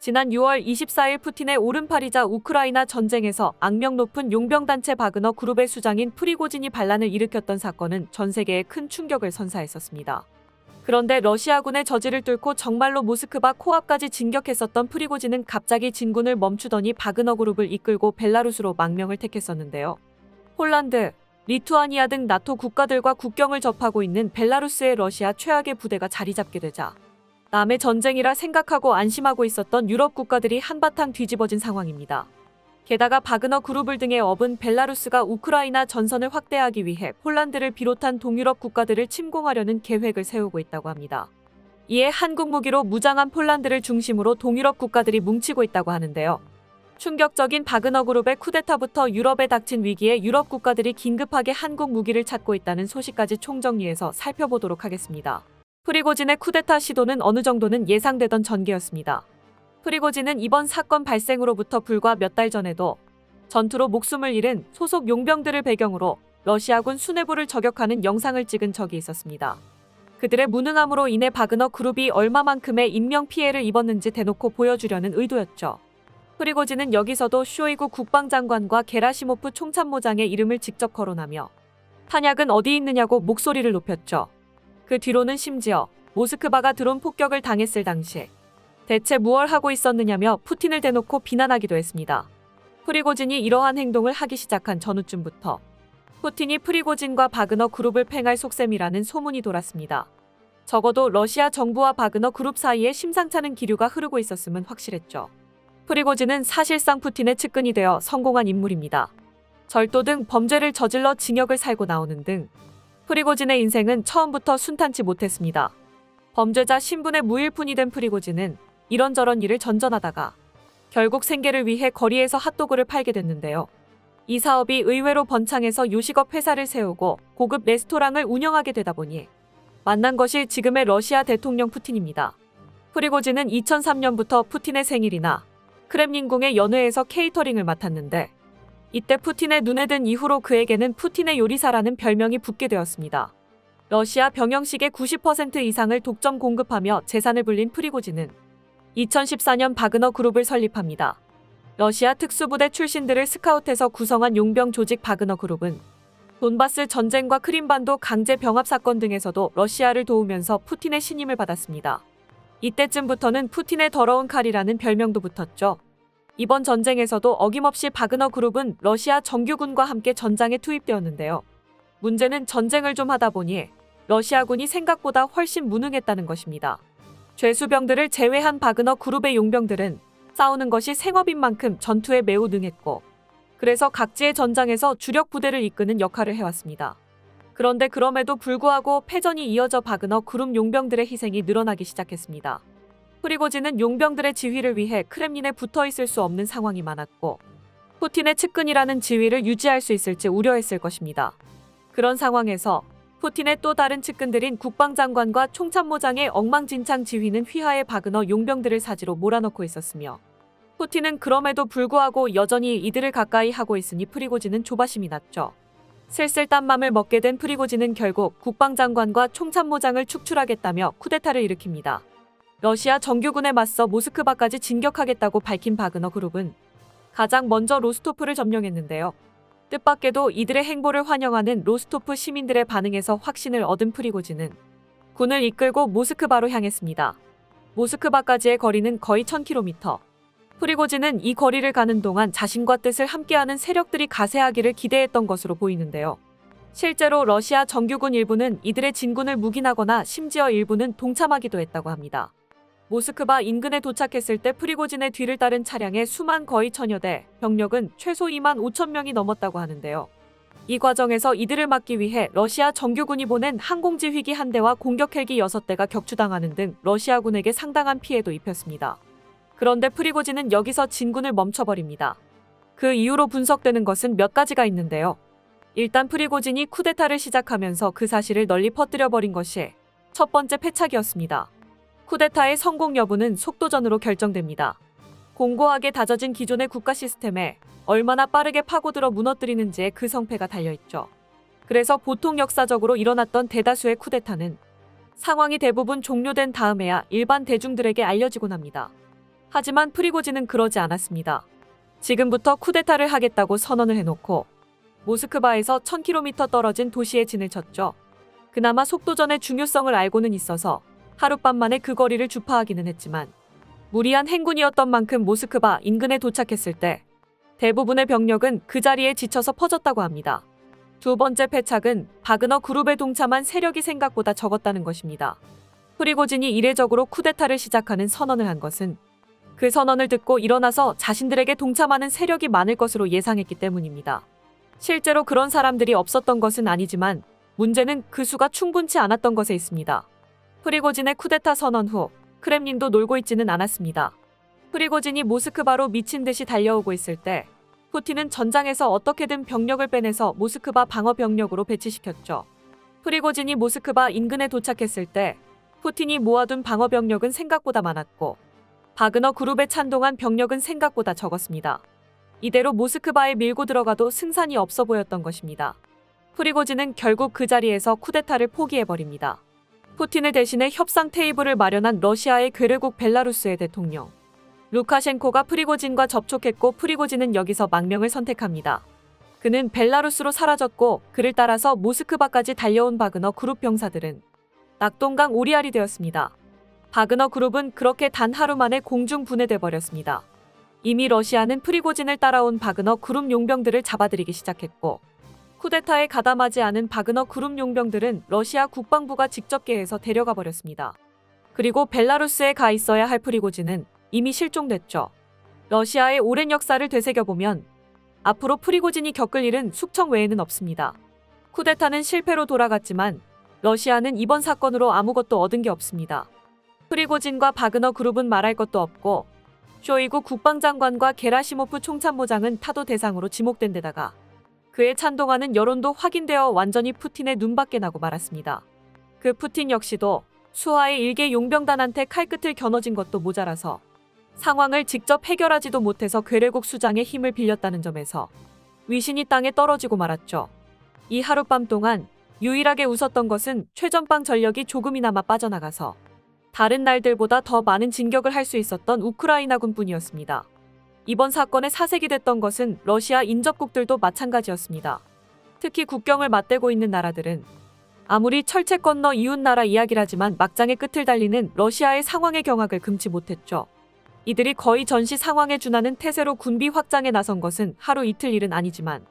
지난 6월 24일 푸틴의 오른팔이자 우크라이나 전쟁에서 악명 높은 용병단체 바그너 그룹의 수장인 프리고진이 반란을 일으켰던 사건은 전 세계에 큰 충격을 선사했었습니다. 그런데 러시아군의 저지를 뚫고 정말로 모스크바 코앞까지 진격했었던 프리고진은 갑자기 진군을 멈추더니 바그너 그룹을 이끌고 벨라루스로 망명을 택했었는데요. 폴란드, 리투아니아 등 나토 국가들과 국경을 접하고 있는 벨라루스의 러시아 최악의 부대가 자리 잡게 되자 남의 전쟁이라 생각하고 안심하고 있었던 유럽 국가들이 한바탕 뒤집어진 상황입니다. 게다가 바그너 그룹을 등에 업은 벨라루스가 우크라이나 전선을 확대하기 위해 폴란드를 비롯한 동유럽 국가들을 침공하려는 계획을 세우고 있다고 합니다. 이에 한국 무기로 무장한 폴란드를 중심으로 동유럽 국가들이 뭉치고 있다고 하는데요. 충격적인 바그너 그룹의 쿠데타부터 유럽에 닥친 위기에 유럽 국가들이 긴급하게 한국 무기를 찾고 있다는 소식까지 총정리해서 살펴보도록 하겠습니다. 프리고진의 쿠데타 시도는 어느 정도는 예상되던 전개였습니다. 프리고진은 이번 사건 발생으로부터 불과 몇 달 전에도 전투로 목숨을 잃은 소속 용병들을 배경으로 러시아군 수뇌부를 저격하는 영상을 찍은 적이 있었습니다. 그들의 무능함으로 인해 바그너 그룹이 얼마만큼의 인명피해를 입었는지 대놓고 보여주려는 의도였죠. 프리고진은 여기서도 쇼이구 국방장관과 게라시모프 총참모장의 이름을 직접 거론하며 탄약은 어디 있느냐고 목소리를 높였죠. 그 뒤로는 심지어 모스크바가 드론 폭격을 당했을 당시 대체 무얼 하고 있었느냐며 푸틴을 대놓고 비난하기도 했습니다. 프리고진이 이러한 행동을 하기 시작한 전후쯤부터 푸틴이 프리고진과 바그너 그룹을 팽할 속셈이라는 소문이 돌았습니다. 적어도 러시아 정부와 바그너 그룹 사이에 심상찮은 기류가 흐르고 있었음은 확실했죠. 프리고진은 사실상 푸틴의 측근이 되어 성공한 인물입니다. 절도 등 범죄를 저질러 징역을 살고 나오는 등 프리고진의 인생은 처음부터 순탄치 못했습니다. 범죄자 신분의 무일푼이 된 프리고진은 이런저런 일을 전전하다가 결국 생계를 위해 거리에서 핫도그를 팔게 됐는데요. 이 사업이 의외로 번창해서 요식업 회사를 세우고 고급 레스토랑을 운영하게 되다 보니 만난 것이 지금의 러시아 대통령 푸틴입니다. 프리고진은 2003년부터 푸틴의 생일이나 크렘린궁의 연회에서 케이터링을 맡았는데 이때 푸틴의 눈에 든 이후로 그에게는 푸틴의 요리사라는 별명이 붙게 되었습니다. 러시아 병영식의 90% 이상을 독점 공급하며 재산을 불린 프리고진은 2014년 바그너 그룹을 설립합니다. 러시아 특수부대 출신들을 스카웃해서 구성한 용병 조직 바그너 그룹은 돈바스 전쟁과 크림반도 강제 병합 사건 등에서도 러시아를 도우면서 푸틴의 신임을 받았습니다. 이때쯤부터는 푸틴의 더러운 칼이라는 별명도 붙었죠. 이번 전쟁에서도 어김없이 바그너 그룹은 러시아 정규군과 함께 전장에 투입되었는데요. 문제는 전쟁을 좀 하다 보니 러시아군이 생각보다 훨씬 무능했다는 것입니다. 죄수병들을 제외한 바그너 그룹의 용병들은 싸우는 것이 생업인 만큼 전투에 매우 능했고 그래서 각지의 전장에서 주력 부대를 이끄는 역할을 해왔습니다. 그런데 그럼에도 불구하고 패전이 이어져 바그너 그룹 용병들의 희생이 늘어나기 시작했습니다. 프리고진은 용병들의 지휘를 위해 크렘린에 붙어 있을 수 없는 상황이 많았고 푸틴의 측근이라는 지위를 유지할 수 있을지 우려했을 것입니다. 그런 상황에서 푸틴의 또 다른 측근들인 국방장관과 총참모장의 엉망진창 지휘는 휘하의 바그너 용병들을 사지로 몰아넣고 있었으며 푸틴은 그럼에도 불구하고 여전히 이들을 가까이 하고 있으니 프리고진은 조바심이 났죠. 슬슬 딴맘을 먹게 된 프리고진은 결국 국방장관과 총참모장을 축출하겠다며 쿠데타를 일으킵니다. 러시아 정규군에 맞서 모스크바까지 진격하겠다고 밝힌 바그너 그룹은 가장 먼저 로스토프를 점령했는데요. 뜻밖에도 이들의 행보를 환영하는 로스토프 시민들의 반응에서 확신을 얻은 프리고진은 군을 이끌고 모스크바로 향했습니다. 모스크바까지의 거리는 거의 1000km. 프리고진은 이 거리를 가는 동안 자신과 뜻을 함께하는 세력들이 가세하기를 기대했던 것으로 보이는데요. 실제로 러시아 정규군 일부는 이들의 진군을 묵인하거나 심지어 일부는 동참하기도 했다고 합니다. 모스크바 인근에 도착했을 때 프리고진의 뒤를 따른 차량의 수만 거의 1000여 대, 병력은 최소 2만 5천 명이 넘었다고 하는데요. 이 과정에서 이들을 막기 위해 러시아 정규군이 보낸 항공지휘기 한 대와 공격 헬기 6대가 격추당하는 등 러시아군에게 상당한 피해도 입혔습니다. 그런데 프리고진은 여기서 진군을 멈춰버립니다. 그 이후로 분석되는 것은 몇 가지가 있는데요. 일단 프리고진이 쿠데타를 시작하면서 그 사실을 널리 퍼뜨려버린 것이 첫 번째 패착이었습니다. 쿠데타의 성공 여부는 속도전으로 결정됩니다. 공고하게 다져진 기존의 국가 시스템에 얼마나 빠르게 파고들어 무너뜨리는지에 그 성패가 달려있죠. 그래서 보통 역사적으로 일어났던 대다수의 쿠데타는 상황이 대부분 종료된 다음에야 일반 대중들에게 알려지곤 합니다. 하지만 프리고진은 그러지 않았습니다. 지금부터 쿠데타를 하겠다고 선언을 해놓고 모스크바에서 1000km 떨어진 도시에 진을 쳤죠. 그나마 속도전의 중요성을 알고는 있어서 하룻밤 만에 그 거리를 주파하기는 했지만 무리한 행군이었던 만큼 모스크바 인근에 도착했을 때 대부분의 병력은 그 자리에 지쳐서 퍼졌다고 합니다. 두 번째 패착은 바그너 그룹에 동참한 세력이 생각보다 적었다는 것입니다. 프리고진이 이례적으로 쿠데타를 시작하는 선언을 한 것은 그 선언을 듣고 일어나서 자신들에게 동참하는 세력이 많을 것으로 예상했기 때문입니다. 실제로 그런 사람들이 없었던 것은 아니지만 문제는 그 수가 충분치 않았던 것에 있습니다. 프리고진의 쿠데타 선언 후 크렘린도 놀고 있지는 않았습니다. 프리고진이 모스크바로 미친 듯이 달려오고 있을 때 푸틴은 전장에서 어떻게든 병력을 빼내서 모스크바 방어 병력으로 배치시켰죠. 프리고진이 모스크바 인근에 도착했을 때 푸틴이 모아둔 방어 병력은 생각보다 많았고 바그너 그룹에 찬동한 병력은 생각보다 적었습니다. 이대로 모스크바에 밀고 들어가도 승산이 없어 보였던 것입니다. 프리고진은 결국 그 자리에서 쿠데타를 포기해버립니다. 푸틴을 대신해 협상 테이블을 마련한 러시아의 괴뢰국 벨라루스의 대통령 루카셴코가 프리고진과 접촉했고 프리고진은 여기서 망명을 선택합니다. 그는 벨라루스로 사라졌고 그를 따라서 모스크바까지 달려온 바그너 그룹 병사들은 낙동강 오리알이 되었습니다. 바그너 그룹은 그렇게 단 하루 만에 공중 분해돼 버렸습니다. 이미 러시아는 프리고진을 따라온 바그너 그룹 용병들을 잡아들이기 시작했고 쿠데타에 가담하지 않은 바그너 그룹 용병들은 러시아 국방부가 직접 계해서 데려가 버렸습니다. 그리고 벨라루스에 가 있어야 할 프리고진은 이미 실종됐죠. 러시아의 오랜 역사를 되새겨보면 앞으로 프리고진이 겪을 일은 숙청 외에는 없습니다. 쿠데타는 실패로 돌아갔지만 러시아는 이번 사건으로 아무것도 얻은 게 없습니다. 프리고진과 바그너 그룹은 말할 것도 없고 쇼이구 국방장관과 게라시모프 총참모장은 타도 대상으로 지목된 데다가 그에 찬동하는 여론도 확인되어 완전히 푸틴의 눈밖에 나고 말았습니다. 그 푸틴 역시도 수하의 일개 용병단한테 칼끝을 겨눠진 것도 모자라서 상황을 직접 해결하지도 못해서 괴뢰국 수장의 힘을 빌렸다는 점에서 위신이 땅에 떨어지고 말았죠. 이 하룻밤 동안 유일하게 웃었던 것은 최전방 전력이 조금이나마 빠져나가서 다른 날들보다 더 많은 진격을 할 수 있었던 우크라이나군 뿐이었습니다. 이번 사건에 사색이 됐던 것은 러시아 인접국들도 마찬가지였습니다. 특히 국경을 맞대고 있는 나라들은 아무리 철책 건너 이웃 나라 이야기라지만 막장의 끝을 달리는 러시아의 상황의 경악을 금치 못했죠. 이들이 거의 전시 상황에 준하는 태세로 군비 확장에 나선 것은 하루 이틀 일은 아니지만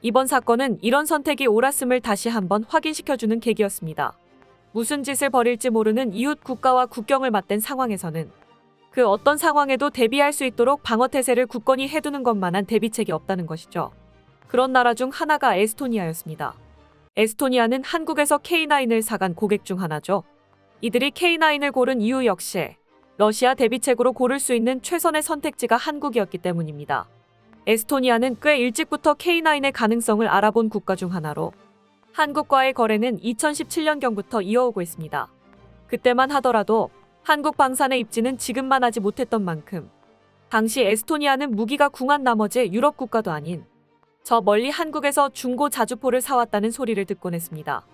이번 사건은 이런 선택이 옳았음을 다시 한번 확인시켜주는 계기였습니다. 무슨 짓을 벌일지 모르는 이웃 국가와 국경을 맞댄 상황에서는 그 어떤 상황에도 대비할 수 있도록 방어태세를 굳건히 해두는 것만한 대비책이 없다는 것이죠. 그런 나라 중 하나가 에스토니아였습니다. 에스토니아는 한국에서 K9을 사간 고객 중 하나죠. 이들이 K9을 고른 이유 역시 러시아 대비책으로 고를 수 있는 최선의 선택지가 한국이었기 때문입니다. 에스토니아는 꽤 일찍부터 K9의 가능성을 알아본 국가 중 하나로 한국과의 거래는 2017년경부터 이어오고 있습니다. 그때만 하더라도 한국 방산의 입지는 지금만 하지 못했던 만큼 당시 에스토니아는 무기가 궁한 나머지 유럽 국가도 아닌 저 멀리 한국에서 중고 자주포를 사왔다는 소리를 듣곤 했습니다.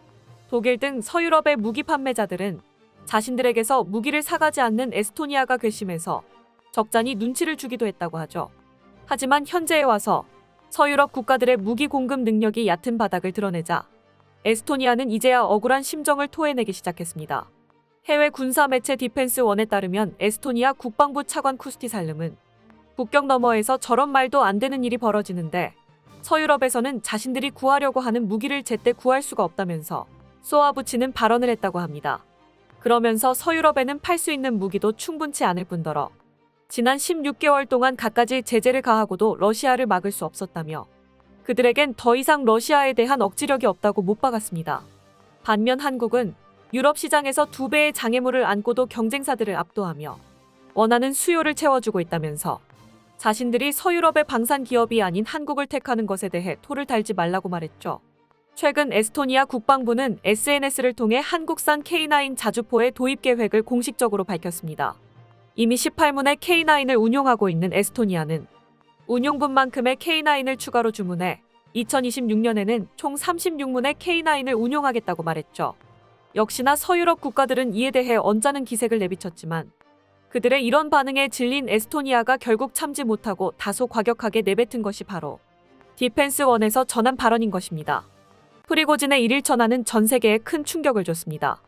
독일 등 서유럽의 무기 판매자들은 자신들에게서 무기를 사가지 않는 에스토니아가 괘씸해서 적잖이 눈치를 주기도 했다고 하죠. 하지만 현재에 와서 서유럽 국가들의 무기 공급 능력이 얕은 바닥을 드러내자 에스토니아는 이제야 억울한 심정을 토해내기 시작했습니다. 해외 군사 매체 디펜스1에 따르면 에스토니아 국방부 차관 쿠스티살름은 국경 너머에서 저런 말도 안 되는 일이 벌어지는데 서유럽에서는 자신들이 구하려고 하는 무기를 제때 구할 수가 없다면서 쏘아붙이는 발언을 했다고 합니다. 그러면서 서유럽에는 팔 수 있는 무기도 충분치 않을 뿐더러 지난 16개월 동안 갖가지 제재를 가하고도 러시아를 막을 수 없었다며 그들에겐 더 이상 러시아에 대한 억지력이 없다고 못 박았습니다. 반면 한국은 유럽 시장에서 2배의 장애물을 안고도 경쟁사들을 압도하며 원하는 수요를 채워주고 있다면서 자신들이 서유럽의 방산 기업이 아닌 한국을 택하는 것에 대해 토를 달지 말라고 말했죠. 최근 에스토니아 국방부는 SNS를 통해 한국산 K9 자주포의 도입 계획을 공식적으로 밝혔습니다. 이미 18문의 K9을 운용하고 있는 에스토니아는 운용분만큼의 K9을 추가로 주문해 2026년에는 총 36문의 K9을 운용하겠다고 말했죠. 역시나 서유럽 국가들은 이에 대해 언짢은 기색을 내비쳤지만 그들의 이런 반응에 질린 에스토니아가 결국 참지 못하고 다소 과격하게 내뱉은 것이 바로 디펜스1에서 전한 발언인 것입니다. 프리고진의 일일 전화는 전 세계에 큰 충격을 줬습니다.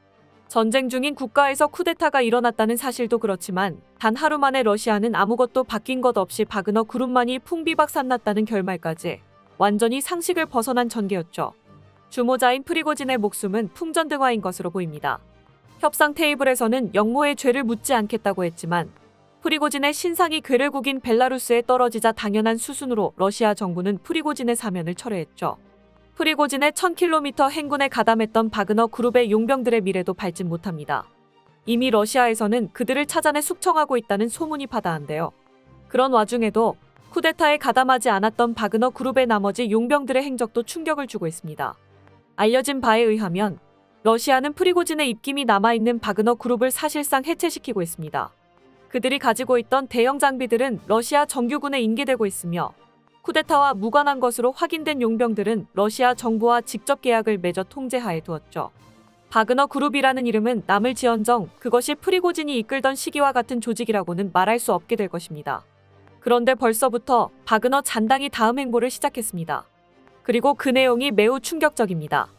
전쟁 중인 국가에서 쿠데타가 일어났다는 사실도 그렇지만 단 하루 만에 러시아는 아무것도 바뀐 것 없이 바그너 그룹만이 풍비박산났다는 결말까지 완전히 상식을 벗어난 전개였죠. 주모자인 프리고진의 목숨은 풍전등화인 것으로 보입니다. 협상 테이블에서는 영모의 죄를 묻지 않겠다고 했지만 프리고진의 신상이 괴뢰국인 벨라루스에 떨어지자 당연한 수순으로 러시아 정부는 프리고진의 사면을 철회했죠. 프리고진의 1000km 행군에 가담했던 바그너 그룹의 용병들의 미래도 밟지 못합니다. 이미 러시아에서는 그들을 찾아내 숙청하고 있다는 소문이 파다한데요. 그런 와중에도 쿠데타에 가담하지 않았던 바그너 그룹의 나머지 용병들의 행적도 충격을 주고 있습니다. 알려진 바에 의하면 러시아는 프리고진의 입김이 남아있는 바그너 그룹을 사실상 해체시키고 있습니다. 그들이 가지고 있던 대형 장비들은 러시아 정규군에 인계되고 있으며 쿠데타와 무관한 것으로 확인된 용병들은 러시아 정부와 직접 계약을 맺어 통제하에 두었죠. 바그너 그룹이라는 이름은 남을지언정 그것이 프리고진이 이끌던 시기와 같은 조직이라고는 말할 수 없게 될 것입니다. 그런데 벌써부터 바그너 잔당이 다음 행보를 시작했습니다. 그리고 그 내용이 매우 충격적입니다.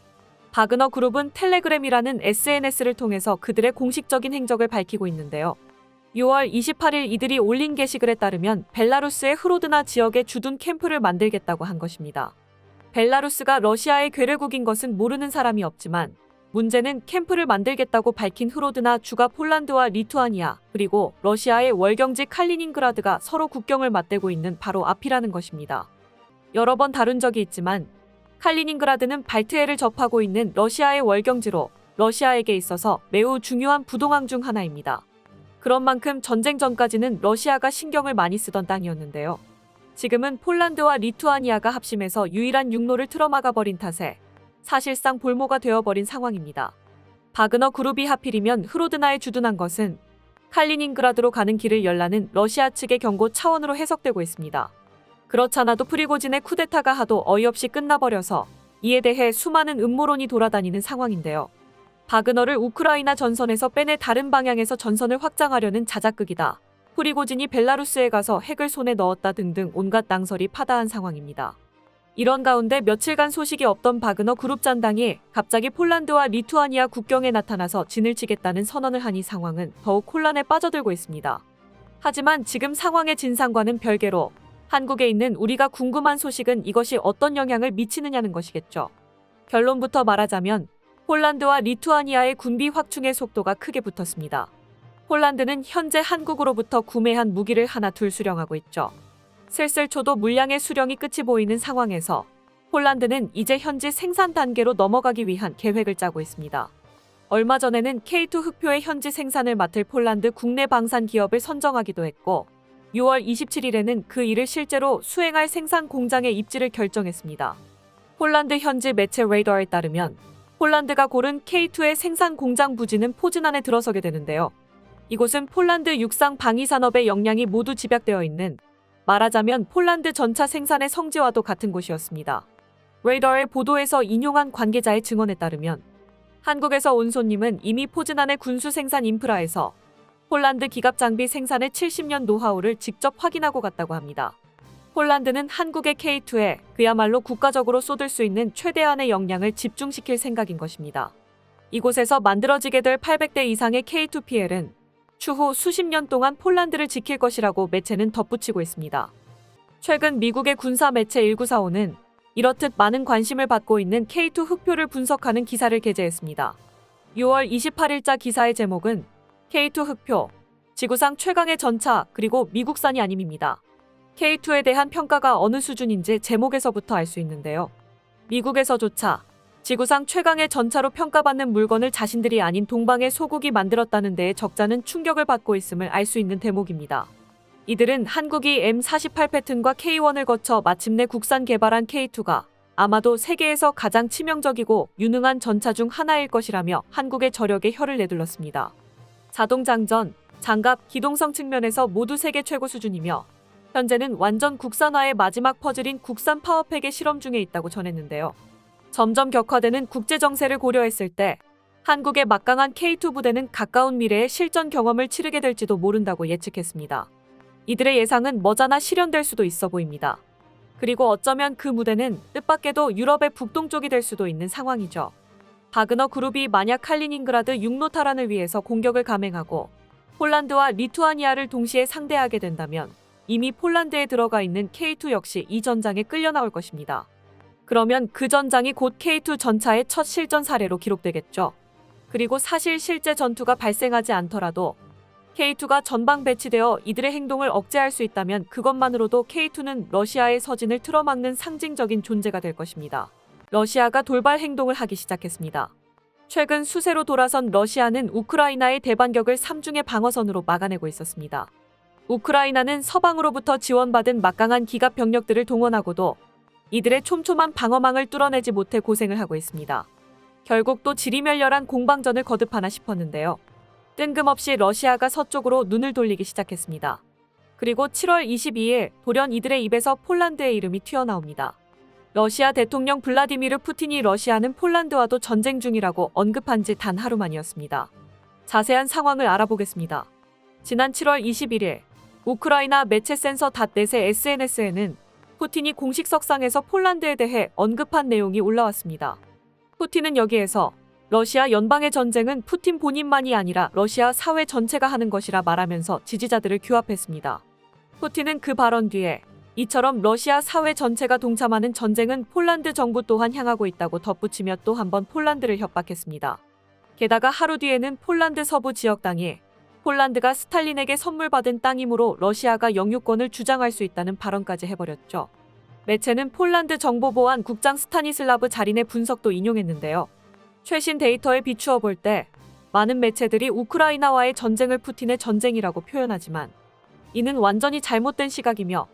바그너 그룹은 텔레그램이라는 SNS를 통해서 그들의 공식적인 행적을 밝히고 있는데요. 6월 28일 이들이 올린 게시글에 따르면 벨라루스의 흐로드나 지역에 주둔 캠프를 만들겠다고 한 것입니다. 벨라루스가 러시아의 괴뢰국인 것은 모르는 사람이 없지만 문제는 캠프를 만들겠다고 밝힌 흐로드나 주가 폴란드와 리투아니아 그리고 러시아의 월경지 칼리닝그라드가 서로 국경을 맞대고 있는 바로 앞이라는 것입니다. 여러 번 다룬 적이 있지만 칼리닝그라드는 발트해를 접하고 있는 러시아의 월경지로 러시아에게 있어서 매우 중요한 부동항 중 하나입니다. 그런 만큼 전쟁 전까지는 러시아가 신경을 많이 쓰던 땅이었는데요. 지금은 폴란드와 리투아니아가 합심해서 유일한 육로를 틀어막아 버린 탓에 사실상 볼모가 되어버린 상황입니다. 바그너 그룹이 하필이면 흐로드나에 주둔한 것은 칼리닝그라드로 가는 길을 열라는 러시아 측의 경고 차원으로 해석되고 있습니다. 그렇잖아도 프리고진의 쿠데타가 하도 어이없이 끝나버려서 이에 대해 수많은 음모론이 돌아다니는 상황인데요. 바그너를 우크라이나 전선에서 빼내 다른 방향에서 전선을 확장하려는 자작극이다. 프리고진이 벨라루스에 가서 핵을 손에 넣었다 등등 온갖 낭설이 파다한 상황입니다. 이런 가운데 며칠간 소식이 없던 바그너 그룹 잔당이 갑자기 폴란드와 리투아니아 국경에 나타나서 진을 치겠다는 선언을 하니 상황은 더욱 혼란에 빠져들고 있습니다. 하지만 지금 상황의 진상과는 별개로 한국에 있는 우리가 궁금한 소식은 이것이 어떤 영향을 미치느냐는 것이겠죠. 결론부터 말하자면 폴란드와 리투아니아의 군비 확충의 속도가 크게 붙었습니다. 폴란드는 현재 한국으로부터 구매한 무기를 하나 둘 수령하고 있죠. 슬슬 초도 물량의 수령이 끝이 보이는 상황에서 폴란드는 이제 현지 생산 단계로 넘어가기 위한 계획을 짜고 있습니다. 얼마 전에는 K2 흑표의 현지 생산을 맡을 폴란드 국내 방산 기업을 선정하기도 했고 6월 27일에는 그 일을 실제로 수행할 생산 공장의 입지를 결정했습니다. 폴란드 현지 매체 레이더에 따르면 폴란드가 고른 K2의 생산 공장 부지는 포즈난에 들어서게 되는데요. 이곳은 폴란드 육상 방위 산업의 역량이 모두 집약되어 있는 말하자면 폴란드 전차 생산의 성지와도 같은 곳이었습니다. 레이더의 보도에서 인용한 관계자의 증언에 따르면 한국에서 온 손님은 이미 포즈난의 군수 생산 인프라에서 폴란드 기갑 장비 생산의 70년 노하우를 직접 확인하고 갔다고 합니다. 폴란드는 한국의 K2에 그야말로 국가적으로 쏟을 수 있는 최대한의 역량을 집중시킬 생각인 것입니다. 이곳에서 만들어지게 될 800대 이상의 K2PL은 추후 수십 년 동안 폴란드를 지킬 것이라고 매체는 덧붙이고 있습니다. 최근 미국의 군사 매체 1945는 이렇듯 많은 관심을 받고 있는 K2 흑표를 분석하는 기사를 게재했습니다. 6월 28일자 기사의 제목은 K2 흑표, 지구상 최강의 전차 그리고 미국산이 아님입니다. K2에 대한 평가가 어느 수준인지 제목에서부터 알 수 있는데요. 미국에서조차 지구상 최강의 전차로 평가받는 물건을 자신들이 아닌 동방의 소국이 만들었다는 데에 적잖은 충격을 받고 있음을 알 수 있는 대목입니다. 이들은 한국이 M48 패튼과 K1을 거쳐 마침내 국산 개발한 K2가 아마도 세계에서 가장 치명적이고 유능한 전차 중 하나일 것이라며 한국의 저력에 혀를 내둘렀습니다. 자동장전, 장갑, 기동성 측면에서 모두 세계 최고 수준이며 현재는 완전 국산화의 마지막 퍼즐인 국산 파워팩의 실험 중에 있다고 전했는데요. 점점 격화되는 국제 정세를 고려했을 때 한국의 막강한 K2 부대는 가까운 미래에 실전 경험을 치르게 될지도 모른다고 예측했습니다. 이들의 예상은 머지않아 실현될 수도 있어 보입니다. 그리고 어쩌면 그 무대는 뜻밖에도 유럽의 북동쪽이 될 수도 있는 상황이죠. 바그너 그룹이 만약 칼리닝그라드 육로 탈환을 위해서 공격을 감행하고 폴란드와 리투아니아를 동시에 상대하게 된다면 이미 폴란드에 들어가 있는 K2 역시 이 전장에 끌려 나올 것입니다. 그러면 그 전장이 곧 K2 전차의 첫 실전 사례로 기록되겠죠. 그리고 사실 실제 전투가 발생하지 않더라도 K2가 전방 배치되어 이들의 행동을 억제할 수 있다면 그것만으로도 K2는 러시아의 서진을 틀어막는 상징적인 존재가 될 것입니다. 러시아가 돌발 행동을 하기 시작했습니다. 최근 수세로 돌아선 러시아는 우크라이나의 대반격을 3중의 방어선으로 막아내고 있었습니다. 우크라이나는 서방으로부터 지원받은 막강한 기갑 병력들을 동원하고도 이들의 촘촘한 방어망을 뚫어내지 못해 고생을 하고 있습니다. 결국 또 지리멸렬한 공방전을 거듭하나 싶었는데요. 뜬금없이 러시아가 서쪽으로 눈을 돌리기 시작했습니다. 그리고 7월 22일 돌연 이들의 입에서 폴란드의 이름이 튀어나옵니다. 러시아 대통령 블라디미르 푸틴이 러시아는 폴란드와도 전쟁 중이라고 언급한 지 단 하루만이었습니다. 자세한 상황을 알아보겠습니다. 지난 7월 21일 우크라이나 매체 센서.넷의 SNS에는 푸틴이 공식 석상에서 폴란드에 대해 언급한 내용이 올라왔습니다. 푸틴은 여기에서 러시아 연방의 전쟁은 푸틴 본인만이 아니라 러시아 사회 전체가 하는 것이라 말하면서 지지자들을 규합했습니다. 푸틴은 그 발언 뒤에 이처럼 러시아 사회 전체가 동참하는 전쟁은 폴란드 정부 또한 향하고 있다고 덧붙이며 또 한 번 폴란드를 협박했습니다. 게다가 하루 뒤에는 폴란드 서부 지역 땅이 폴란드가 스탈린에게 선물 받은 땅이므로 러시아가 영유권을 주장할 수 있다는 발언까지 해버렸죠. 매체는 폴란드 정보보안 국장 스타니슬라브 자린의 분석도 인용했는데요. 최신 데이터에 비추어 볼 때 많은 매체들이 우크라이나와의 전쟁을 푸틴의 전쟁이라고 표현하지만 이는 완전히 잘못된 시각이며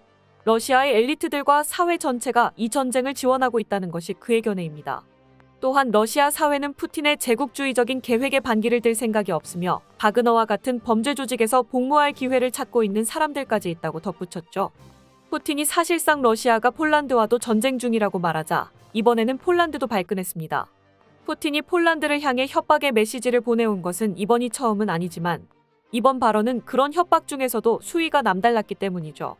러시아의 엘리트들과 사회 전체가 이 전쟁을 지원하고 있다는 것이 그의 견해입니다. 또한 러시아 사회는 푸틴의 제국주의적인 계획에 반기를 들 생각이 없으며 바그너와 같은 범죄 조직에서 복무할 기회를 찾고 있는 사람들까지 있다고 덧붙였죠. 푸틴이 사실상 러시아가 폴란드와도 전쟁 중이라고 말하자 이번에는 폴란드도 발끈했습니다. 푸틴이 폴란드를 향해 협박의 메시지를 보내온 것은 이번이 처음은 아니지만 이번 발언은 그런 협박 중에서도 수위가 남달랐기 때문이죠.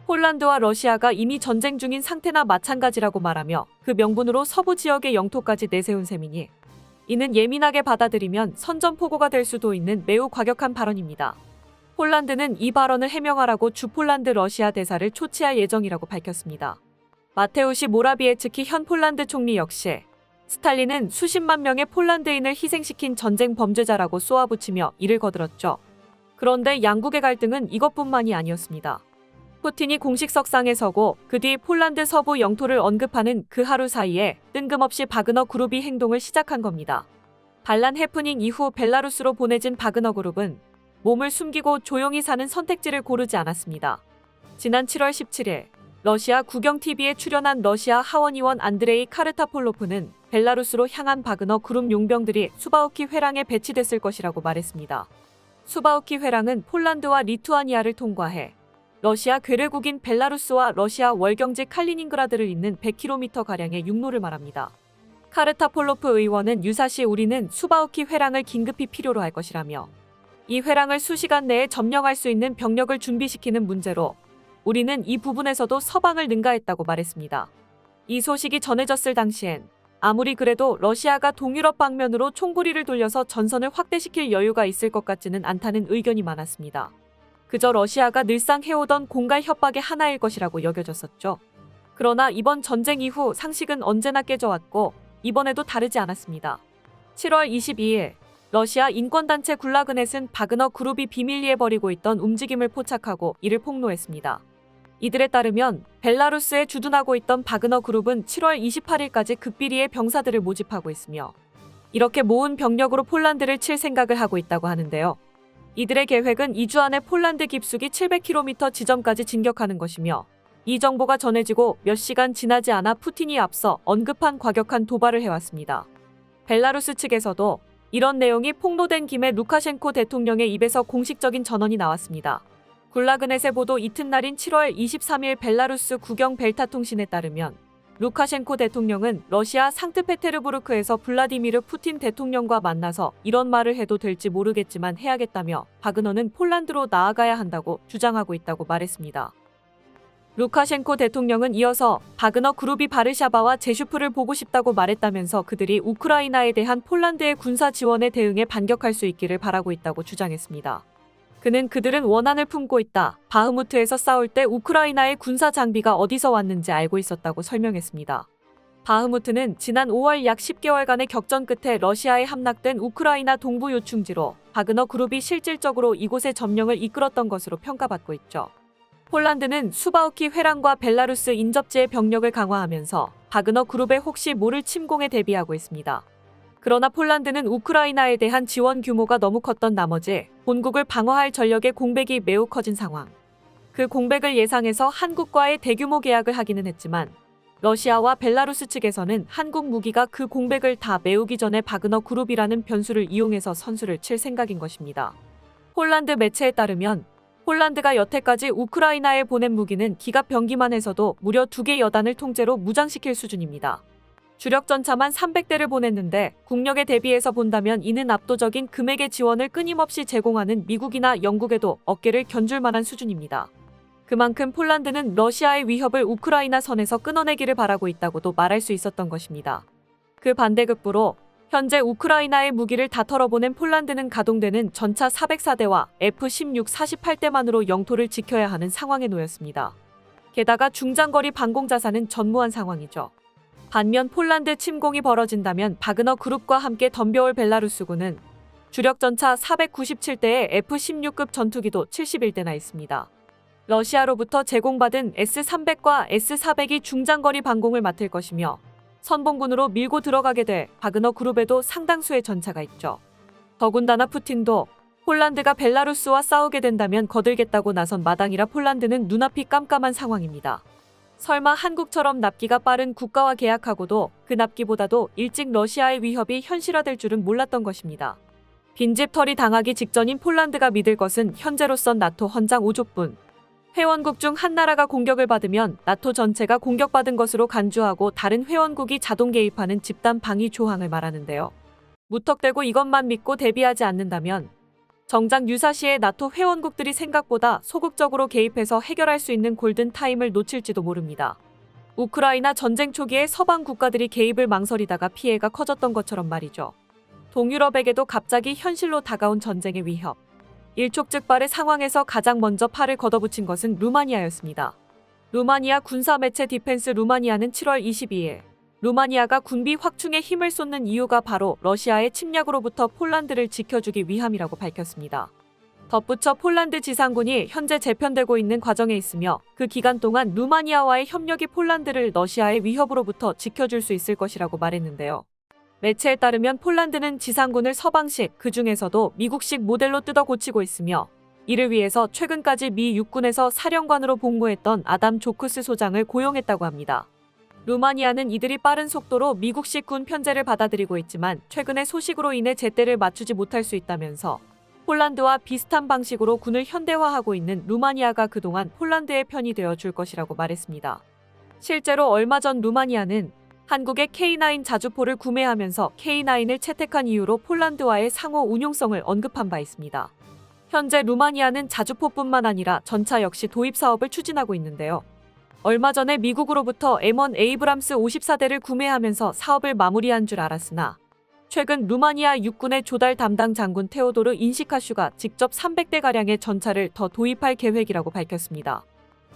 폴란드와 러시아가 이미 전쟁 중인 상태나 마찬가지라고 말하며 그 명분으로 서부 지역의 영토까지 내세운 셈이니 이는 예민하게 받아들이면 선전포고가 될 수도 있는 매우 과격한 발언입니다. 폴란드는 이 발언을 해명하라고 주 폴란드 러시아 대사를 초치할 예정이라고 밝혔습니다. 마테우시 모라비에츠키 현 폴란드 총리 역시 스탈린은 수십만 명의 폴란드인을 희생시킨 전쟁 범죄자라고 쏘아붙이며 이를 거들었죠. 그런데 양국의 갈등은 이것뿐만이 아니었습니다. 푸틴이 공식 석상에 서고 그 뒤 폴란드 서부 영토를 언급하는 그 하루 사이에 뜬금없이 바그너 그룹이 행동을 시작한 겁니다. 반란 해프닝 이후 벨라루스로 보내진 바그너 그룹은 몸을 숨기고 조용히 사는 선택지를 고르지 않았습니다. 지난 7월 17일 러시아 국영TV에 출연한 러시아 하원의원 안드레이 카르타폴로프는 벨라루스로 향한 바그너 그룹 용병들이 수바우키 회랑에 배치됐을 것이라고 말했습니다. 수바우키 회랑은 폴란드와 리투아니아를 통과해 러시아 괴뢰국인 벨라루스와 러시아 월경지 칼리닝그라드를 잇는 100km가량의 육로를 말합니다. 카르타폴로프 의원은 유사시 우리는 수바우키 회랑을 긴급히 필요로 할 것이라며 이 회랑을 수시간 내에 점령할 수 있는 병력을 준비시키는 문제로 우리는 이 부분에서도 서방을 능가했다고 말했습니다. 이 소식이 전해졌을 당시엔 아무리 그래도 러시아가 동유럽 방면으로 총구리를 돌려서 전선을 확대시킬 여유가 있을 것 같지는 않다는 의견이 많았습니다. 그저 러시아가 늘상 해오던 공갈 협박의 하나일 것이라고 여겨졌었죠. 그러나 이번 전쟁 이후 상식은 언제나 깨져왔고 이번에도 다르지 않았습니다. 7월 22일 러시아 인권단체 굴라그넷은 바그너 그룹이 비밀리에 벌이고 있던 움직임을 포착하고 이를 폭로했습니다. 이들에 따르면 벨라루스에 주둔하고 있던 바그너 그룹은 7월 28일까지 극비리에 병사들을 모집하고 있으며 이렇게 모은 병력으로 폴란드를 칠 생각을 하고 있다고 하는데요. 이들의 계획은 2주 안에 폴란드 깊숙이 700km 지점까지 진격하는 것이며 이 정보가 전해지고 몇 시간 지나지 않아 푸틴이 앞서 언급한 과격한 도발을 해왔습니다. 벨라루스 측에서도 이런 내용이 폭로된 김에 루카셴코 대통령의 입에서 공식적인 전언이 나왔습니다. 굴라그넷의 보도 이튿날인 7월 23일 벨라루스 국영 벨타 통신에 따르면 루카셴코 대통령은 러시아 상트페테르부르크에서 블라디미르 푸틴 대통령과 만나서 이런 말을 해도 될지 모르겠지만 해야겠다며 바그너는 폴란드로 나아가야 한다고 주장하고 있다고 말했습니다. 루카셴코 대통령은 이어서 바그너 그룹이 바르샤바와 제슈프를 보고 싶다고 말했다면서 그들이 우크라이나에 대한 폴란드의 군사 지원에 대응해 반격할 수 있기를 바라고 있다고 주장했습니다. 그들은 원한을 품고 있다. 바흐무트에서 싸울 때 우크라이나의 군사 장비가 어디서 왔는지 알고 있었다고 설명했습니다. 바흐무트는 지난 5월 약 10개월간의 격전 끝에 러시아에 함락된 우크라이나 동부 요충지로 바그너 그룹이 실질적으로 이곳의 점령을 이끌었던 것으로 평가받고 있죠. 폴란드는 수바우키 회랑과 벨라루스 인접지의 병력을 강화하면서 바그너 그룹의 혹시 모를 침공에 대비하고 있습니다. 그러나 폴란드는 우크라이나에 대한 지원 규모가 너무 컸던 나머지 본국을 방어할 전력의 공백이 매우 커진 상황. 그 공백을 예상해서 한국과의 대규모 계약을 하기는 했지만 러시아와 벨라루스 측에서는 한국 무기가 그 공백을 다 메우기 전에 바그너 그룹이라는 변수를 이용해서 선수를 칠 생각인 것입니다. 폴란드 매체에 따르면 폴란드가 여태까지 우크라이나에 보낸 무기는 기갑 병기만 해서도 무려 2개 여단을 통째로 무장시킬 수준입니다. 주력 전차만 300대를 보냈는데 국력에 대비해서 본다면 이는 압도적인 금액의 지원을 끊임없이 제공하는 미국이나 영국에도 어깨를 견줄 만한 수준입니다. 그만큼 폴란드는 러시아의 위협을 우크라이나 선에서 끊어내기를 바라고 있다고도 말할 수 있었던 것입니다. 그 반대급부로 현재 우크라이나의 무기를 다 털어보낸 폴란드는 가동되는 전차 404대와 F-16 48대만으로 영토를 지켜야 하는 상황에 놓였습니다. 게다가 중장거리 방공자산은 전무한 상황이죠. 반면 폴란드 침공이 벌어진다면 바그너 그룹과 함께 덤벼올 벨라루스군은 주력 전차 497대에 F-16급 전투기도 71대나 있습니다. 러시아로부터 제공받은 S-300과 S-400이 중장거리 방공을 맡을 것이며 선봉군으로 밀고 들어가게 될 바그너 그룹에도 상당수의 전차가 있죠. 더군다나 푸틴도 폴란드가 벨라루스와 싸우게 된다면 거들겠다고 나선 마당이라 폴란드는 눈앞이 깜깜한 상황입니다. 설마 한국처럼 납기가 빠른 국가와 계약하고도 그 납기보다도 일찍 러시아의 위협이 현실화될 줄은 몰랐던 것입니다. 빈집털이 당하기 직전인 폴란드가 믿을 것은 현재로선 나토 헌장 5조뿐. 회원국 중 한 나라가 공격을 받으면 나토 전체가 공격받은 것으로 간주하고 다른 회원국이 자동 개입하는 집단 방위 조항을 말하는데요. 무턱대고 이것만 믿고 대비하지 않는다면 정작 유사시에 나토 회원국들이 생각보다 소극적으로 개입해서 해결할 수 있는 골든타임을 놓칠지도 모릅니다. 우크라이나 전쟁 초기에 서방 국가들이 개입을 망설이다가 피해가 커졌던 것처럼 말이죠. 동유럽에게도 갑자기 현실로 다가온 전쟁의 위협. 일촉즉발의 상황에서 가장 먼저 팔을 걷어붙인 것은 루마니아였습니다. 루마니아 군사매체 디펜스 루마니아는 7월 22일 루마니아가 군비 확충에 힘을 쏟는 이유가 바로 러시아의 침략으로부터 폴란드를 지켜주기 위함이라고 밝혔습니다. 덧붙여 폴란드 지상군이 현재 재편되고 있는 과정에 있으며 그 기간 동안 루마니아와의 협력이 폴란드를 러시아의 위협으로부터 지켜줄 수 있을 것이라고 말했는데요. 매체에 따르면 폴란드는 지상군을 서방식, 그 중에서도 미국식 모델로 뜯어 고치고 있으며 이를 위해서 최근까지 미 육군에서 사령관으로 복무했던 아담 조크스 소장을 고용했다고 합니다. 루마니아는 이들이 빠른 속도로 미국식 군 편제를 받아들이고 있지만 최근의 소식으로 인해 제때를 맞추지 못할 수 있다면서 폴란드와 비슷한 방식으로 군을 현대화하고 있는 루마니아가 그동안 폴란드의 편이 되어 줄 것이라고 말했습니다. 실제로 얼마 전 루마니아는 한국의 K9 자주포를 구매하면서 K9을 채택한 이유로 폴란드와의 상호 운용성을 언급한 바 있습니다. 현재 루마니아는 자주포뿐만 아니라 전차 역시 도입 사업을 추진하고 있는데요. 얼마 전에 미국으로부터 M1 에이브람스 54대를 구매하면서 사업을 마무리한 줄 알았으나 최근 루마니아 육군의 조달 담당 장군 테오도르 인시카슈가 직접 300대가량의 전차를 더 도입할 계획이라고 밝혔습니다.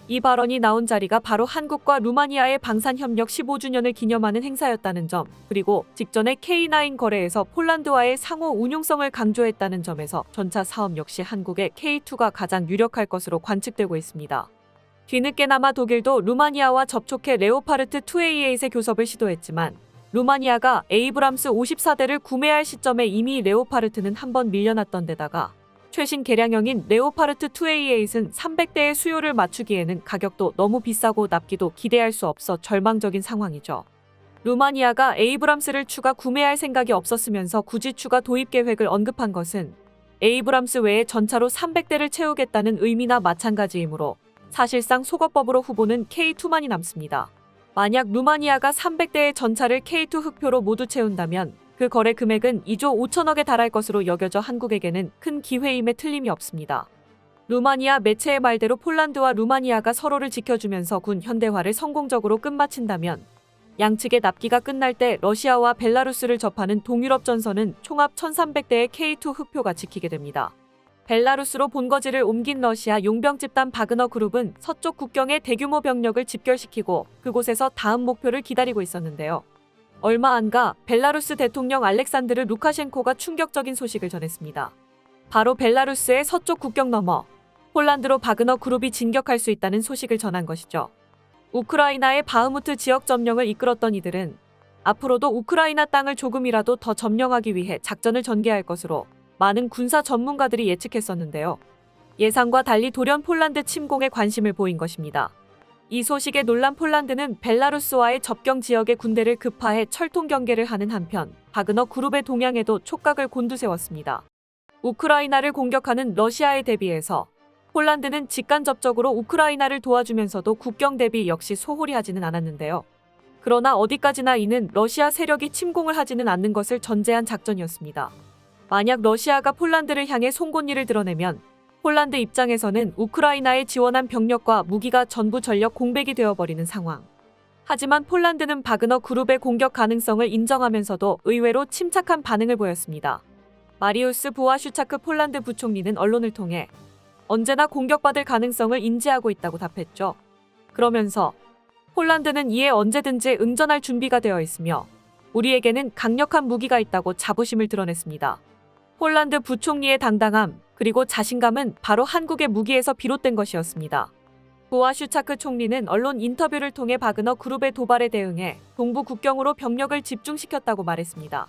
이 발언이 나온 자리가 바로 한국과 루마니아의 방산협력 15주년을 기념하는 행사였다는 점, 그리고 직전에 K9 거래에서 폴란드와의 상호 운용성을 강조했다는 점에서 전차 사업 역시 한국의 K2가 가장 유력할 것으로 관측되고 있습니다. 뒤늦게나마 독일도 루마니아와 접촉해 레오파르트 2A8의 교섭을 시도했지만 루마니아가 에이브람스 54대를 구매할 시점에 이미 레오파르트는 한번 밀려났던 데다가 최신 개량형인 레오파르트 2A8은 300대의 수요를 맞추기에는 가격도 너무 비싸고 납기도 기대할 수 없어 절망적인 상황이죠. 루마니아가 에이브람스를 추가 구매할 생각이 없었으면서 굳이 추가 도입 계획을 언급한 것은 에이브람스 외에 전차로 300대를 채우겠다는 의미나 마찬가지이므로 사실상 속어법으로 후보는 K2만이 남습니다. 만약 루마니아가 300대의 전차를 K2 흑표로 모두 채운다면 그 거래 금액은 2조 5천억에 달할 것으로 여겨져 한국에게는 큰 기회임에 틀림이 없습니다. 루마니아 매체의 말대로 폴란드와 루마니아가 서로를 지켜주면서 군 현대화를 성공적으로 끝마친다면 양측의 납기가 끝날 때 러시아와 벨라루스를 접하는 동유럽 전선은 총합 1300대의 K2 흑표가 지키게 됩니다. 벨라루스로 본거지를 옮긴 러시아 용병 집단 바그너 그룹은 서쪽 국경에 대규모 병력을 집결시키고 그곳에서 다음 목표를 기다리고 있었는데요. 얼마 안가 벨라루스 대통령 알렉산드르 루카셴코가 충격적인 소식을 전했습니다. 바로 벨라루스의 서쪽 국경 너머 폴란드로 바그너 그룹이 진격할 수 있다는 소식을 전한 것이죠. 우크라이나의 바흐무트 지역 점령을 이끌었던 이들은 앞으로도 우크라이나 땅을 조금이라도 더 점령하기 위해 작전을 전개할 것으로 많은 군사 전문가들이 예측했었는데요. 예상과 달리 돌연 폴란드 침공에 관심을 보인 것입니다. 이 소식에 놀란 폴란드는 벨라루스와의 접경 지역의 군대를 급파해 철통 경계를 하는 한편 바그너 그룹의 동향에도 촉각을 곤두세웠습니다. 우크라이나를 공격하는 러시아에 대비해서 폴란드는 직간접적으로 우크라이나를 도와주면서도 국경 대비 역시 소홀히 하지는 않았는데요. 그러나 어디까지나 이는 러시아 세력이 침공을 하지는 않는 것을 전제한 작전이었습니다. 만약 러시아가 폴란드를 향해 송곳니를 드러내면 폴란드 입장에서는 우크라이나에 지원한 병력과 무기가 전부 전력 공백이 되어버리는 상황. 하지만 폴란드는 바그너 그룹의 공격 가능성을 인정하면서도 의외로 침착한 반응을 보였습니다. 마리우스 부아슈차크 폴란드 부총리는 언론을 통해 언제나 공격받을 가능성을 인지하고 있다고 답했죠. 그러면서 폴란드는 이에 언제든지 응전할 준비가 되어 있으며 우리에게는 강력한 무기가 있다고 자부심을 드러냈습니다. 폴란드 부총리의 당당함 그리고 자신감은 바로 한국의 무기에서 비롯된 것이었습니다. 부아슈차크 총리는 언론 인터뷰를 통해 바그너 그룹의 도발에 대응해 동부 국경으로 병력을 집중시켰다고 말했습니다.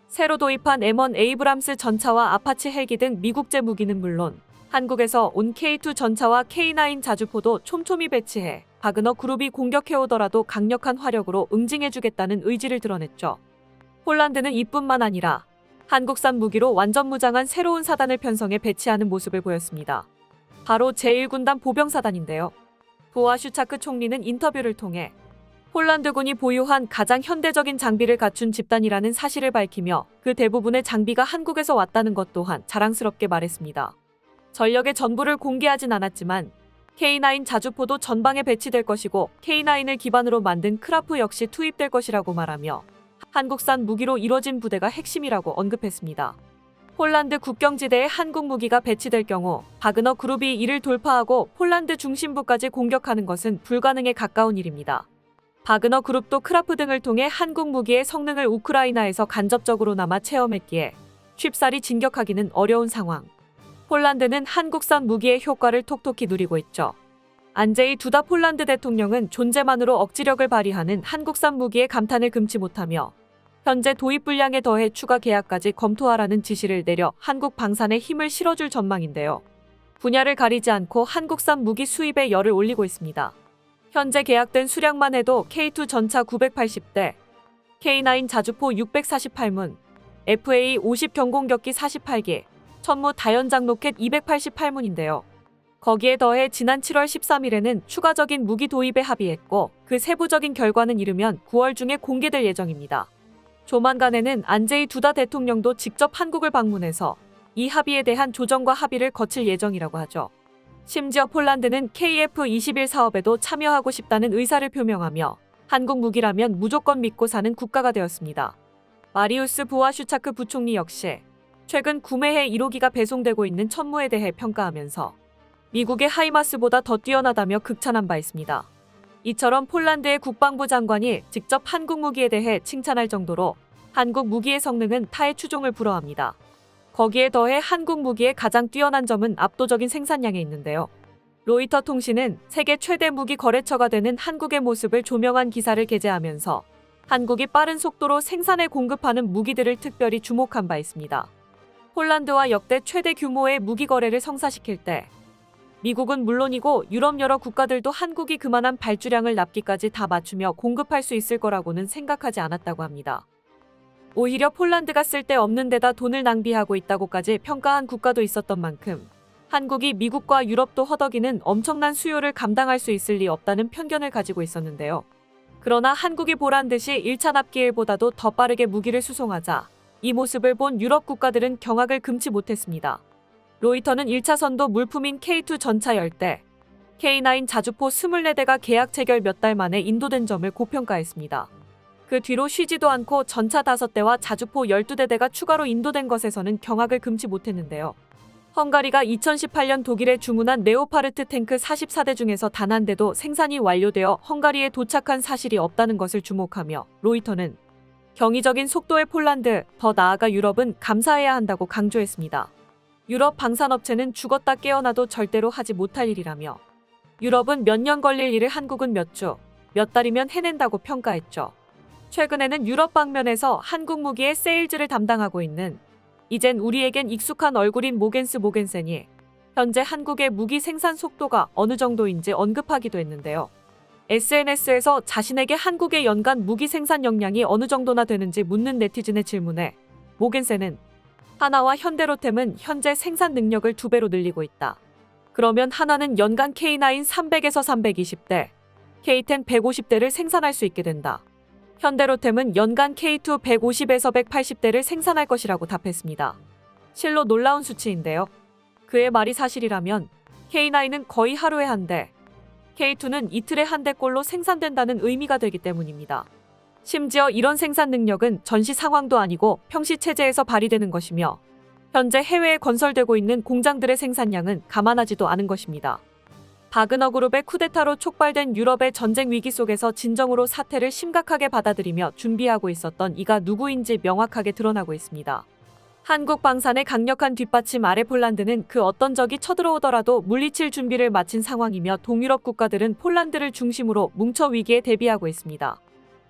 새로 도입한 M1 에이브람스 전차와 아파치 헬기 등 미국제 무기는 물론 한국에서 온 K2 전차와 K9 자주포도 촘촘히 배치해 바그너 그룹이 공격해오더라도 강력한 화력으로 응징해주겠다는 의지를 드러냈죠. 폴란드는 이뿐만 아니라 한국산 무기로 완전 무장한 새로운 사단을 편성해 배치하는 모습을 보였습니다. 바로 제1군단 보병사단인데요. 부아슈차크 총리는 인터뷰를 통해 폴란드군이 보유한 가장 현대적인 장비를 갖춘 집단이라는 사실을 밝히며 그 대부분의 장비가 한국에서 왔다는 것 또한 자랑스럽게 말했습니다. 전력의 전부를 공개하진 않았지만 K9 자주포도 전방에 배치될 것이고 K9을 기반으로 만든 크라프 역시 투입될 것이라고 말하며 한국산 무기로 이뤄진 부대가 핵심이라고 언급했습니다. 폴란드 국경지대에 한국 무기가 배치될 경우 바그너 그룹이 이를 돌파하고 폴란드 중심부까지 공격하는 것은 불가능에 가까운 일입니다. 바그너 그룹도 크라프 등을 통해 한국 무기의 성능을 우크라이나에서 간접적으로나마 체험했기에 쉽사리 진격하기는 어려운 상황. 폴란드는 한국산 무기의 효과를 톡톡히 누리고 있죠. 안제이 두다 폴란드 대통령은 존재만으로 억지력을 발휘하는 한국산 무기에 감탄을 금치 못하며 현재 도입 분량에 더해 추가 계약까지 검토하라는 지시를 내려 한국 방산에 힘을 실어줄 전망인데요. 분야를 가리지 않고 한국산 무기 수입에 열을 올리고 있습니다. 현재 계약된 수량만 해도 K2 전차 980대, K9 자주포 648문, FA50 경공격기 48기, 천무 다연장 로켓 288문인데요. 거기에 더해 지난 7월 13일에는 추가적인 무기 도입에 합의했고 그 세부적인 결과는 이르면 9월 중에 공개될 예정입니다. 조만간에는 안제이 두다 대통령도 직접 한국을 방문해서 이 합의에 대한 조정과 합의를 거칠 예정이라고 하죠. 심지어 폴란드는 KF-21 사업에도 참여하고 싶다는 의사를 표명하며 한국 무기라면 무조건 믿고 사는 국가가 되었습니다. 마리우스 부아슈차크 부총리 역시 최근 구매해 1호기가 배송되고 있는 천무에 대해 평가하면서 미국의 하이마스보다 더 뛰어나다며 극찬한 바 있습니다. 이처럼 폴란드의 국방부 장관이 직접 한국 무기에 대해 칭찬할 정도로 한국 무기의 성능은 타의 추종을 불허합니다. 거기에 더해 한국 무기의 가장 뛰어난 점은 압도적인 생산량에 있는데요. 로이터 통신은 세계 최대 무기 거래처가 되는 한국의 모습을 조명한 기사를 게재하면서 한국이 빠른 속도로 생산해 공급하는 무기들을 특별히 주목한 바 있습니다. 폴란드와 역대 최대 규모의 무기 거래를 성사시킬 때 미국은 물론이고 유럽 여러 국가들도 한국이 그만한 발주량을 납기까지 다 맞추며 공급할 수 있을 거라고는 생각하지 않았다고 합니다. 오히려 폴란드가 쓸데없는 데다 돈을 낭비하고 있다고까지 평가한 국가도 있었던 만큼 한국이 미국과 유럽도 허덕이는 엄청난 수요를 감당할 수 있을 리 없다는 편견을 가지고 있었는데요. 그러나 한국이 보란 듯이 1차 납기일보다도 더 빠르게 무기를 수송하자 이 모습을 본 유럽 국가들은 경악을 금치 못했습니다. 로이터는 1차 선도 물품인 K2 전차 10대, K9 자주포 24대가 계약 체결 몇 달 만에 인도된 점을 고평가했습니다. 그 뒤로 쉬지도 않고 전차 5대와 자주포 12대가 추가로 인도된 것에서는 경악을 금치 못했는데요. 헝가리가 2018년 독일에 주문한 레오파르트 탱크 44대 중에서 단 한 대도 생산이 완료되어 헝가리에 도착한 사실이 없다는 것을 주목하며 로이터는 경이적인 속도의 폴란드, 더 나아가 유럽은 감사해야 한다고 강조했습니다. 유럽 방산업체는 죽었다 깨어나도 절대로 하지 못할 일이라며 유럽은 몇 년 걸릴 일을 한국은 몇 주, 몇 달이면 해낸다고 평가했죠. 최근에는 유럽 방면에서 한국 무기의 세일즈를 담당하고 있는 이젠 우리에겐 익숙한 얼굴인 모겐센이 현재 한국의 무기 생산 속도가 어느 정도인지 언급하기도 했는데요. SNS에서 자신에게 한국의 연간 무기 생산 역량이 어느 정도나 되는지 묻는 네티즌의 질문에 모겐센은 하나와 현대로템은 현재 생산 능력을 2배로 늘리고 있다. 그러면 하나는 연간 K9 300에서 320대, K10 150대를 생산할 수 있게 된다. 현대로템은 연간 K2 150에서 180대를 생산할 것이라고 답했습니다. 실로 놀라운 수치인데요. 그의 말이 사실이라면 K9은 거의 하루에 한 대, K2는 이틀에 한 대꼴로 생산된다는 의미가 되기 때문입니다. 심지어 이런 생산 능력은 전시 상황도 아니고 평시 체제에서 발휘되는 것이며 현재 해외에 건설되고 있는 공장들의 생산량은 감안하지도 않은 것입니다. 바그너 그룹의 쿠데타로 촉발된 유럽의 전쟁 위기 속에서 진정으로 사태를 심각하게 받아들이며 준비하고 있었던 이가 누구인지 명확하게 드러나고 있습니다. 한국 방산의 강력한 뒷받침 아래 폴란드는 그 어떤 적이 쳐들어오더라도 물리칠 준비를 마친 상황이며 동유럽 국가들은 폴란드를 중심으로 뭉쳐 위기에 대비하고 있습니다.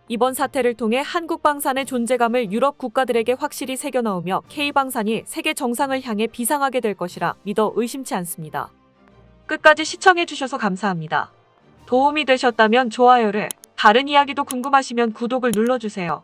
이번 사태를 통해 한국 방산의 존재감을 유럽 국가들에게 확실히 새겨넣으며 K방산이 세계 정상을 향해 비상하게 될 것이라 믿어 의심치 않습니다. 끝까지 시청해주셔서 감사합니다. 도움이 되셨다면 좋아요를, 다른 이야기도 궁금하시면 구독을 눌러주세요.